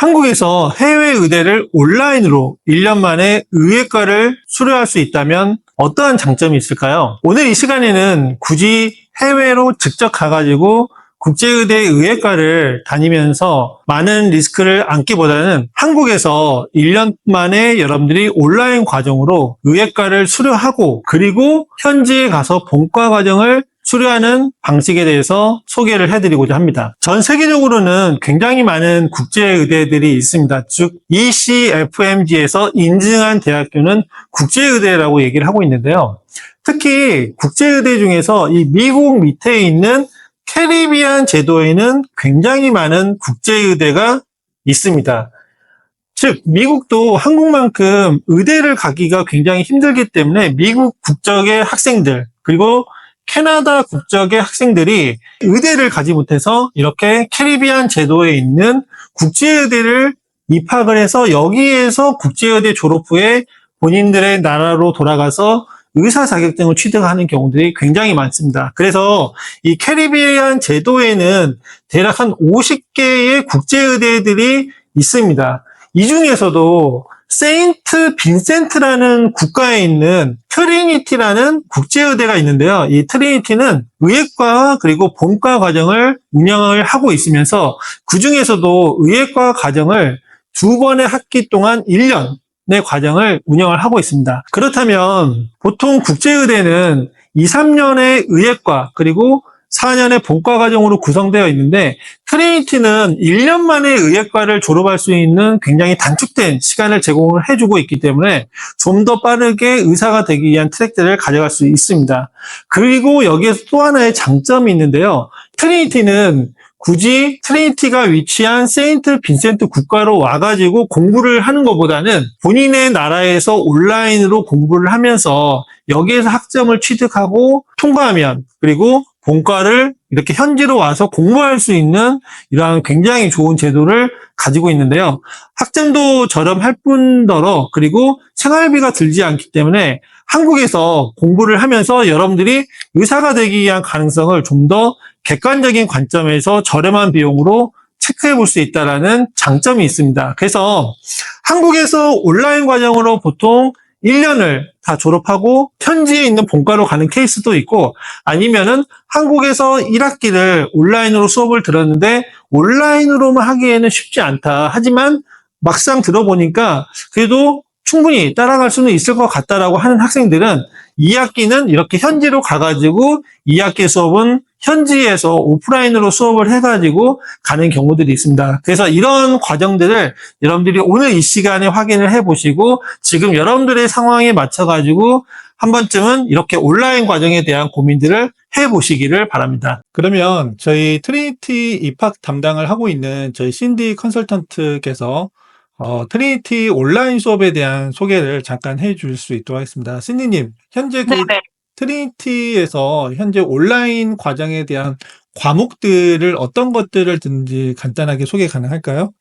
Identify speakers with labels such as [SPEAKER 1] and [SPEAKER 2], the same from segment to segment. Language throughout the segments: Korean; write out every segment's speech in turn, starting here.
[SPEAKER 1] 한국에서 해외 의대를 온라인으로 1년 만에 의예과를 수료할 수 있다면 어떠한 장점이 있을까요? 오늘 이 시간에는 굳이 해외로 직접 가가지고 국제의대 의예과를 다니면서 많은 리스크를 안기보다는 한국에서 1년 만에 여러분들이 온라인 과정으로 의예과를 수료하고 그리고 현지에 가서 본과 과정을 수료하는 방식에 대해서 소개를 해드리고자 합니다. 전 세계적으로는 굉장히 많은 국제의대들이 있습니다. 즉 ECFMG에서 인증한 대학교는 국제의대라고 얘기를 하고 있는데요. 특히 국제의대 중에서 이 미국 밑에 있는 캐리비안 제도에는 굉장히 많은 국제의대가 있습니다. 즉 미국도 한국만큼 의대를 가기가 굉장히 힘들기 때문에 미국 국적의 학생들 그리고 캐나다 국적의 학생들이 의대를 가지 못해서 이렇게 캐리비안 제도에 있는 국제의대를 입학을 해서 여기에서 국제의대 졸업 후에 본인들의 나라로 돌아가서 의사 자격증을 취득하는 경우들이 굉장히 많습니다. 그래서 이 캐리비안 제도에는 대략 한 50개의 국제의대들이 있습니다. 이 중에서도 세인트 빈센트라는 국가에 있는 트리니티라는 국제의대가 있는데요. 이 트리니티는 의예과 그리고 본과 과정을 운영을 하고 있으면서 그 중에서도 의예과 과정을 2번의 학기 동안 1년의 과정을 운영을 하고 있습니다. 그렇다면 보통 국제의대는 2, 3년의 의예과 그리고 4년의 본과 과정으로 구성되어 있는데 트리니티는 1년 만에 의예과를 졸업할 수 있는 굉장히 단축된 시간을 제공을 해주고 있기 때문에 좀 더 빠르게 의사가 되기 위한 트랙들을 가져갈 수 있습니다. 그리고 여기에서 또 하나의 장점이 있는데요. 트리니티는 굳이 트리니티가 위치한 세인트 빈센트 국가로 와가지고 공부를 하는 것보다는 본인의 나라에서 온라인으로 공부를 하면서 여기에서 학점을 취득하고 통과하면 그리고 본과를 이렇게 현지로 와서 공부할 수 있는 이러한 굉장히 좋은 제도를 가지고 있는데요. 학점도 저렴할 뿐더러 그리고 생활비가 들지 않기 때문에 한국에서 공부를 하면서 여러분들이 의사가 되기 위한 가능성을 좀 더 객관적인 관점에서 저렴한 비용으로 체크해 볼 수 있다는 장점이 있습니다. 그래서 한국에서 온라인 과정으로 보통 1년을 다 졸업하고 현지에 있는 본과로 가는 케이스도 있고 아니면은 한국에서 1학기를 온라인으로 수업을 들었는데 온라인으로만 하기에는 쉽지 않다. 하지만 막상 들어보니까 그래도 충분히 따라갈 수는 있을 것 같다라고 하는 학생들은 2학기는 이렇게 현지로 가가지고 2학기 수업은 현지에서 오프라인으로 수업을 해가지고 가는 경우들이 있습니다. 그래서 이런 과정들을 여러분들이 오늘 이 시간에 확인을 해보시고 지금 여러분들의 상황에 맞춰가지고 한 번쯤은 이렇게 온라인 과정에 대한 고민들을 해보시기를 바랍니다. 그러면 저희 트리니티 입학 담당을 하고 있는 저희 신디 컨설턴트께서 트리니티 온라인 수업에 대한 소개를 잠깐 해줄 수 있도록 하겠습니다. 신디님, 현재 그
[SPEAKER 2] 네네.
[SPEAKER 1] 트리니티에서 현재 온라인 과정에 대한 과목들을 어떤 것들을 듣는지 간단하게 소개 가능할까요?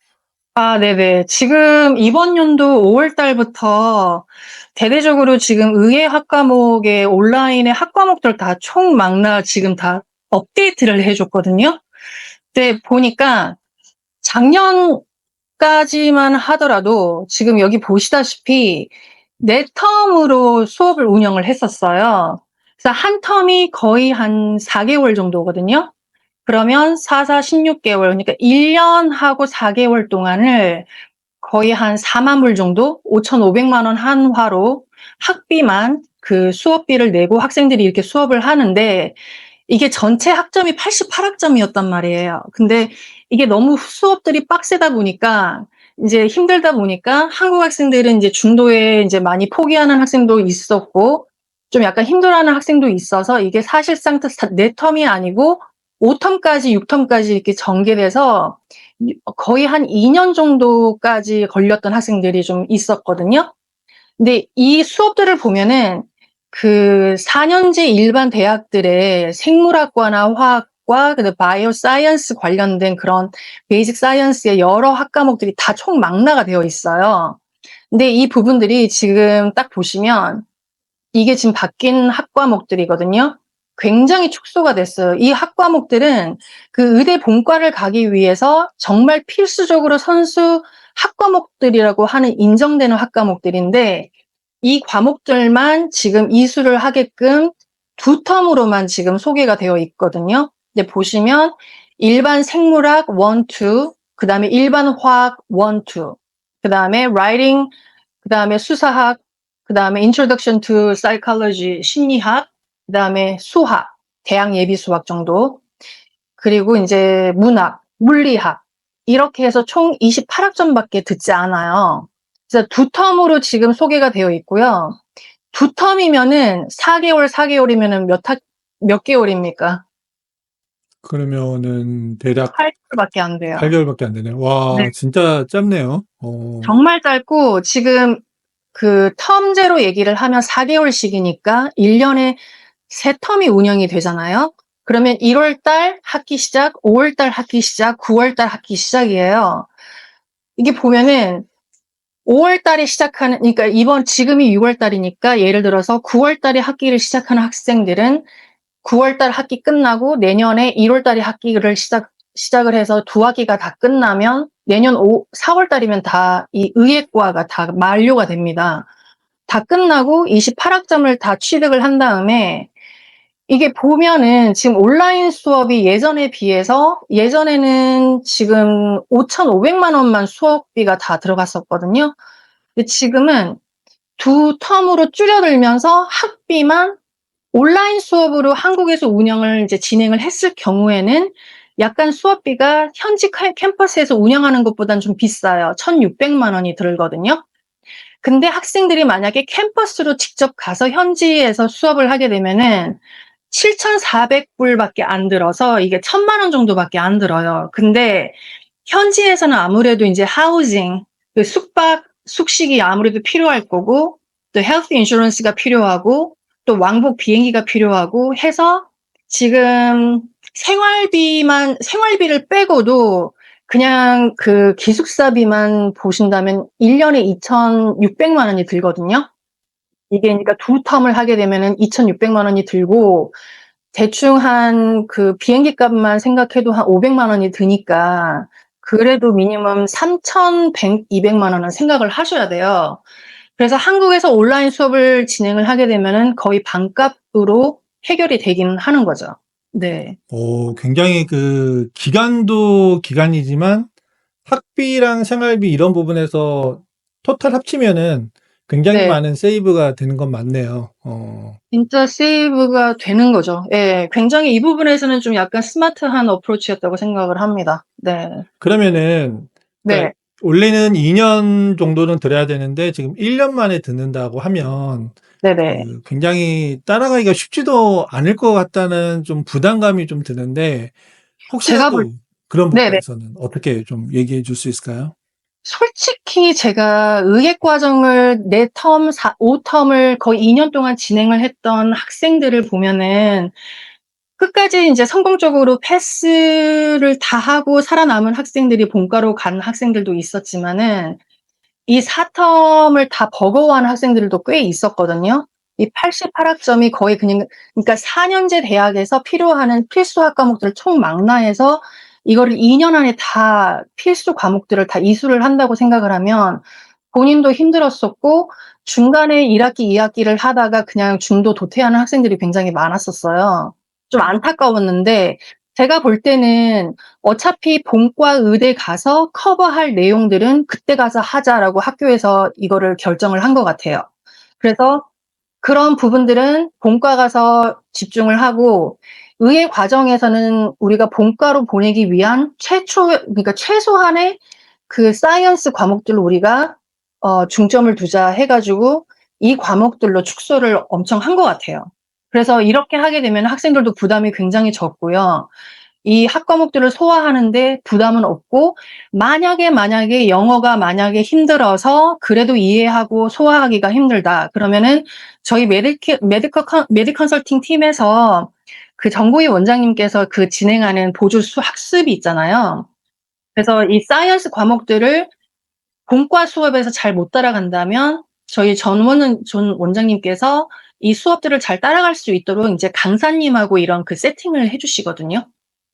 [SPEAKER 2] 네네. 지금 이번 연도 5월 달부터 대대적으로 지금 의예 학과목의 온라인의 학과목들 다 총망라 지금 다 업데이트를 해줬거든요. 근데 보니까 작년까지만 하더라도 지금 여기 보시다시피 4텀으로 수업을 운영을 했었어요. 그래서 한 텀이 거의 한 4개월 정도거든요. 그러면 4, 4, 16개월, 그러니까 1년하고 4개월 동안을 거의 한 4만 불 정도, 5,500만 원 한화로 학비만 그 수업비를 내고 학생들이 이렇게 수업을 하는데 이게 전체 학점이 88학점이었단 말이에요. 근데 이게 너무 수업들이 빡세다 보니까 이제 힘들다 보니까 한국 학생들은 이제 중도에 이제 많이 포기하는 학생도 있었고 좀 약간 힘들어하는 학생도 있어서 이게 사실상 4텀이 아니고 5텀까지 6텀까지 이렇게 전개돼서 거의 한 2년 정도까지 걸렸던 학생들이 좀 있었거든요. 근데 이 수업들을 보면은 그 4년제 일반 대학들의 생물학과나 화학과, 그다음에 바이오 사이언스 관련된 그런 베이직 사이언스의 여러 학과목들이 다 총망라가 되어 있어요. 근데 이 부분들이 지금 딱 보시면 이게 지금 바뀐 학과목들이거든요. 굉장히 축소가 됐어요. 이 학과목들은 그 의대 본과를 가기 위해서 정말 필수적으로 선수 학과목들이라고 하는 인정되는 학과목들인데 이 과목들만 지금 이수를 하게끔 2텀으로만 지금 소개가 되어 있거든요. 근데 보시면 일반 생물학 1, 2, 그 다음에 일반 화학 1, 2, 그 다음에 writing, 그 다음에 수사학, 그 다음에 introduction to psychology, 심리학, 그 다음에 수학, 대학 예비 수학 정도, 그리고 이제 문학, 물리학, 이렇게 해서 총 28학점밖에 듣지 않아요. 그래서 2텀으로 지금 소개가 되어 있고요. 2텀이면은 4개월, 4개월이면은 몇 개월입니까?
[SPEAKER 1] 그러면은 대략
[SPEAKER 2] 8개월밖에 안 돼요.
[SPEAKER 1] 8개월밖에 안 되네요.
[SPEAKER 2] 네.
[SPEAKER 1] 와, 진짜 짧네요.
[SPEAKER 2] 정말 짧고 지금 그 텀제로 얘기를 하면 4개월씩이니까 1년에 3텀이 운영이 되잖아요. 그러면 1월 달 학기 시작, 5월 달 학기 시작, 9월 달 학기 시작이에요. 이게 보면은 5월 달에 시작하는, 그러니까 지금이 6월 달이니까 예를 들어서 9월 달에 학기를 시작하는 학생들은 9월 달 학기 끝나고 내년에 1월 달에 학기를 시작을 해서 2학기가 다 끝나면 내년 4월 달이면 다 이 의예과가 다 만료가 됩니다. 다 끝나고 28학점을 다 취득을 한 다음에 이게 보면은 지금 온라인 수업이 예전에 비해서 예전에는 지금 5,500만 원만 수업비가 다 들어갔었거든요. 근데 지금은 2텀으로 줄여들면서 학비만 온라인 수업으로 한국에서 운영을 이제 진행을 했을 경우에는 약간 수업비가 현지 캠퍼스에서 운영하는 것보다는 좀 비싸요. 1,600만 원이 들거든요. 근데 학생들이 만약에 캠퍼스로 직접 가서 현지에서 수업을 하게 되면은 7,400불밖에 안 들어서 이게 1,000만 원 정도밖에 안 들어요. 근데 현지에서는 아무래도 이제 하우징, 그 숙박, 숙식이 아무래도 필요할 거고, 또 헬스 인슈런스가 필요하고, 또 왕복 비행기가 필요하고 해서 지금 생활비를 빼고도 그냥 그 기숙사비만 보신다면 1년에 2,600만 원이 들거든요. 이게 그러니까 2텀을 하게 되면은 2,600만 원이 들고, 대충 한 그 비행기 값만 생각해도 한 500만 원이 드니까 그래도 미니멈 3,100, 200만 원은 생각을 하셔야 돼요. 그래서 한국에서 온라인 수업을 진행을 하게 되면은 거의 반값으로 해결이 되긴 하는 거죠. 네.
[SPEAKER 1] 굉장히 그 기간도 기간이지만 학비랑 생활비 이런 부분에서 토탈 합치면은 굉장히
[SPEAKER 2] 네.
[SPEAKER 1] 많은 세이브가 되는 건 맞네요.
[SPEAKER 2] 진짜 세이브가 되는 거죠. 예. 굉장히 이 부분에서는 좀 약간 스마트한 어프로치였다고 생각을 합니다. 네.
[SPEAKER 1] 그러면은 그러니까
[SPEAKER 2] 네.
[SPEAKER 1] 원래는 2년 정도는 들어야 되는데 지금 1년 만에 듣는다고 하면
[SPEAKER 2] 네네.
[SPEAKER 1] 굉장히 따라가기가 쉽지도 않을 것 같다는 좀 부담감이 좀 드는데
[SPEAKER 2] 제가 볼
[SPEAKER 1] 혹시라도 그런
[SPEAKER 2] 네네.
[SPEAKER 1] 부분에서는 어떻게 좀 얘기해 줄 수 있을까요?
[SPEAKER 2] 솔직히 제가 의예 과정을 4텀, 5텀을 거의 2년 동안 진행을 했던 학생들을 보면은 끝까지 이제 성공적으로 패스를 다 하고 살아남은 학생들이 본과로 간 학생들도 있었지만은 이 4텀을 다 버거워하는 학생들도 꽤 있었거든요. 이 88학점이 거의 그러니까 4년제 대학에서 필요하는 필수 학과목들을 총망라해서 이거를 2년 안에 다 필수 과목들을 다 이수를 한다고 생각을 하면 본인도 힘들었었고 중간에 1학기, 2학기를 하다가 그냥 중도 도퇴하는 학생들이 굉장히 많았었어요. 좀 안타까웠는데 제가 볼 때는 어차피 본과 의대 가서 커버할 내용들은 그때 가서 하자라고 학교에서 이거를 결정을 한 것 같아요. 그래서 그런 부분들은 본과 가서 집중을 하고 의예 과정에서는 우리가 본과로 보내기 위한 그러니까 최소한의 그 사이언스 과목들로 우리가 중점을 두자 해가지고 이 과목들로 축소를 엄청 한 것 같아요. 그래서 이렇게 하게 되면 학생들도 부담이 굉장히 적고요. 이 학과목들을 소화하는데 부담은 없고 만약에 영어가 힘들어서 그래도 이해하고 소화하기가 힘들다. 그러면은 저희 메디 컨설팅 팀에서 그 정보희 원장님께서 그 진행하는 보조 학습이 있잖아요. 그래서 이 사이언스 과목들을 본과 수업에서 잘 못 따라간다면 저희 전 원장님께서 이 수업들을 잘 따라갈 수 있도록 이제 강사님하고 이런 그 세팅을 해주시거든요.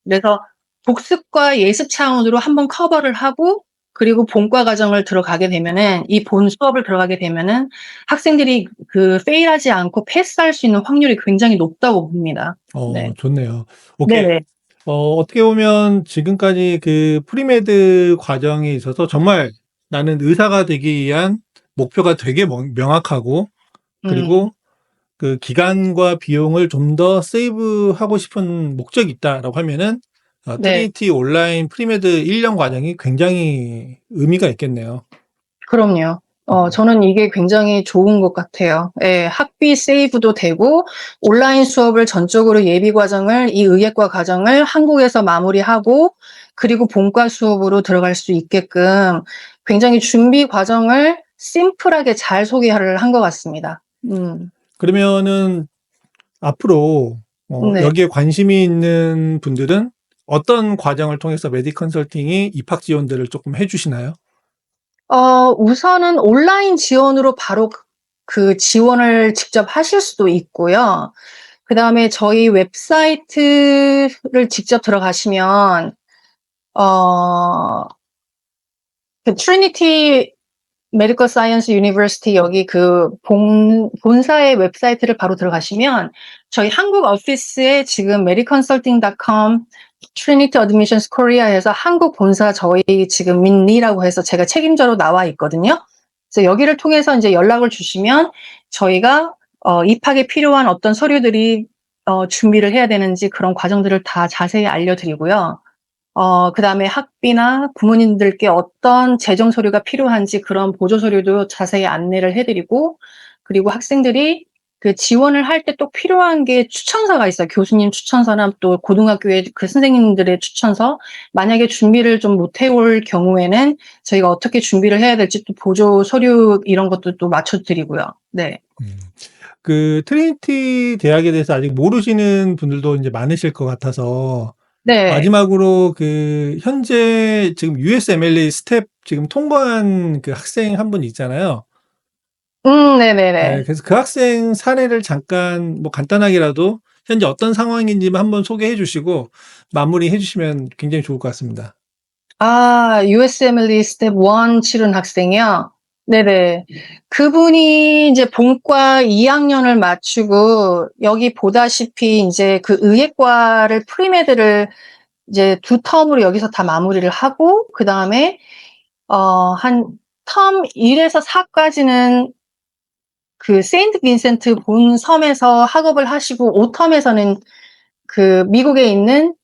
[SPEAKER 2] 그래서 복습과 예습 차원으로 한번 커버를 하고 그리고 본과 과정을 들어가게 되면은 이 본 수업을 들어가게 되면은 학생들이 그 페일하지 않고 패스할 수 있는 확률이 굉장히 높다고 봅니다. 네.
[SPEAKER 1] 좋네요. 오케이.
[SPEAKER 2] 네네.
[SPEAKER 1] 어떻게 보면 지금까지 그 프리메드 과정에 있어서 정말 나는 의사가 되기 위한 목표가 되게 명확하고 그리고 그 기간과 비용을 좀 더 세이브하고 싶은 목적이 있다라고 하면은
[SPEAKER 2] 네.
[SPEAKER 1] 트리니티 온라인 프리메드 1년 과정이 굉장히 의미가 있겠네요.
[SPEAKER 2] 그럼요. 저는 이게 굉장히 좋은 것 같아요. 예, 학비 세이브도 되고, 온라인 수업을 전적으로 예비 과정을, 이 의예과 과정을 한국에서 마무리하고, 그리고 본과 수업으로 들어갈 수 있게끔 굉장히 준비 과정을 심플하게 잘 소개를 한 것 같습니다.
[SPEAKER 1] 그러면은 앞으로
[SPEAKER 2] 네.
[SPEAKER 1] 여기에 관심이 있는 분들은 어떤 과정을 통해서 메디 컨설팅이 입학 지원들을 조금 해주시나요?
[SPEAKER 2] 우선은 온라인 지원으로 바로 그 지원을 직접 하실 수도 있고요. 그 다음에 저희 웹사이트를 직접 들어가시면, 그 트리니티 메디컬 사이언스 유니버시티 여기 그 본사의 웹사이트를 바로 들어가시면 저희 한국 오피스에 지금 mediconsulting.com 트리니티 어드미션스 코리아에서 한국 본사 저희 지금 민니라고 해서 제가 책임자로 나와 있거든요. 그래서 여기를 통해서 이제 연락을 주시면 저희가 입학에 필요한 어떤 서류들이 준비를 해야 되는지 그런 과정들을 다 자세히 알려드리고요. 그 다음에 학비나 부모님들께 어떤 재정 서류가 필요한지 그런 보조 서류도 자세히 안내를 해드리고, 그리고 학생들이 그 지원을 할 때 또 필요한 게 추천서가 있어요. 교수님 추천서나 또 고등학교의 그 선생님들의 추천서. 만약에 준비를 좀 못 해올 경우에는 저희가 어떻게 준비를 해야 될지 또 보조 서류 이런 것도 또 맞춰드리고요. 네.
[SPEAKER 1] 그 트리니티 대학에 대해서 아직 모르시는 분들도 이제 많으실 것 같아서
[SPEAKER 2] 네.
[SPEAKER 1] 마지막으로 그 현재 지금 USMLE 스텝 지금 통과한 그 학생 한 분 있잖아요.
[SPEAKER 2] 네네네.
[SPEAKER 1] 네, 그래서 그 학생 사례를 잠깐 뭐 간단하게라도 현재 어떤 상황인지만 한번 소개해 주시고 마무리해 주시면 굉장히 좋을 것 같습니다.
[SPEAKER 2] USMLE 스텝 1 치른 학생이요? 네네. 그분이 이제 본과 2학년을 마치고 여기 보다시피 이제 그 의예과를 프리메드를 이제 2텀으로 여기서 다 마무리를 하고 그다음에 한 텀 1에서 4까지는 그 세인트 빈센트 본 섬에서 학업을 하시고 5텀에서는 그 미국에 있는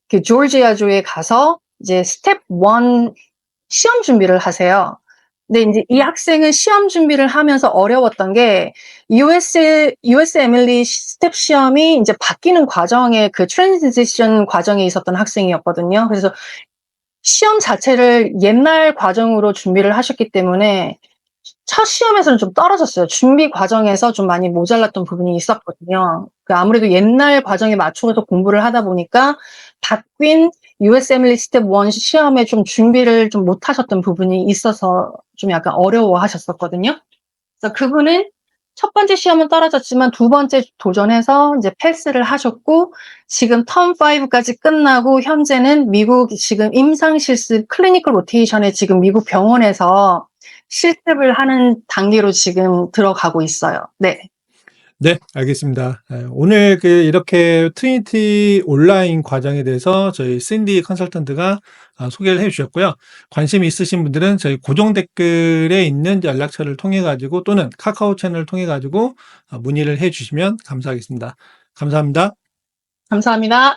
[SPEAKER 2] 그 조지아주에 가서 이제 스텝 1 시험 준비를 하세요. 근데 이제 이 학생은 시험 준비를 하면서 어려웠던 게 USMLE 스텝 시험이 이제 바뀌는 과정에 그 트랜지션 과정에 있었던 학생이었거든요. 그래서 시험 자체를 옛날 과정으로 준비를 하셨기 때문에 첫 시험에서는 좀 떨어졌어요. 준비 과정에서 좀 많이 모자랐던 부분이 있었거든요. 그 아무래도 옛날 과정에 맞춰서 공부를 하다 보니까 바뀐 USMLE 스텝 1 시험에 좀 준비를 좀 못하셨던 부분이 있어서 좀 약간 어려워하셨었거든요. 그래서 그분은 첫 번째 시험은 떨어졌지만 두 번째 도전해서 이제 패스를 하셨고 지금 텀 5까지 끝나고 현재는 미국 지금 임상 실습 클리니컬 로테이션에 지금 미국 병원에서 실습을 하는 단계로 지금 들어가고 있어요. 네.
[SPEAKER 1] 네, 알겠습니다. 오늘 이렇게 트리니티 온라인 과정에 대해서 저희 신디 컨설턴트가 소개를 해 주셨고요. 관심이 있으신 분들은 저희 고정 댓글에 있는 연락처를 통해 가지고 또는 카카오 채널을 통해 가지고 문의를 해 주시면 감사하겠습니다. 감사합니다.
[SPEAKER 2] 감사합니다.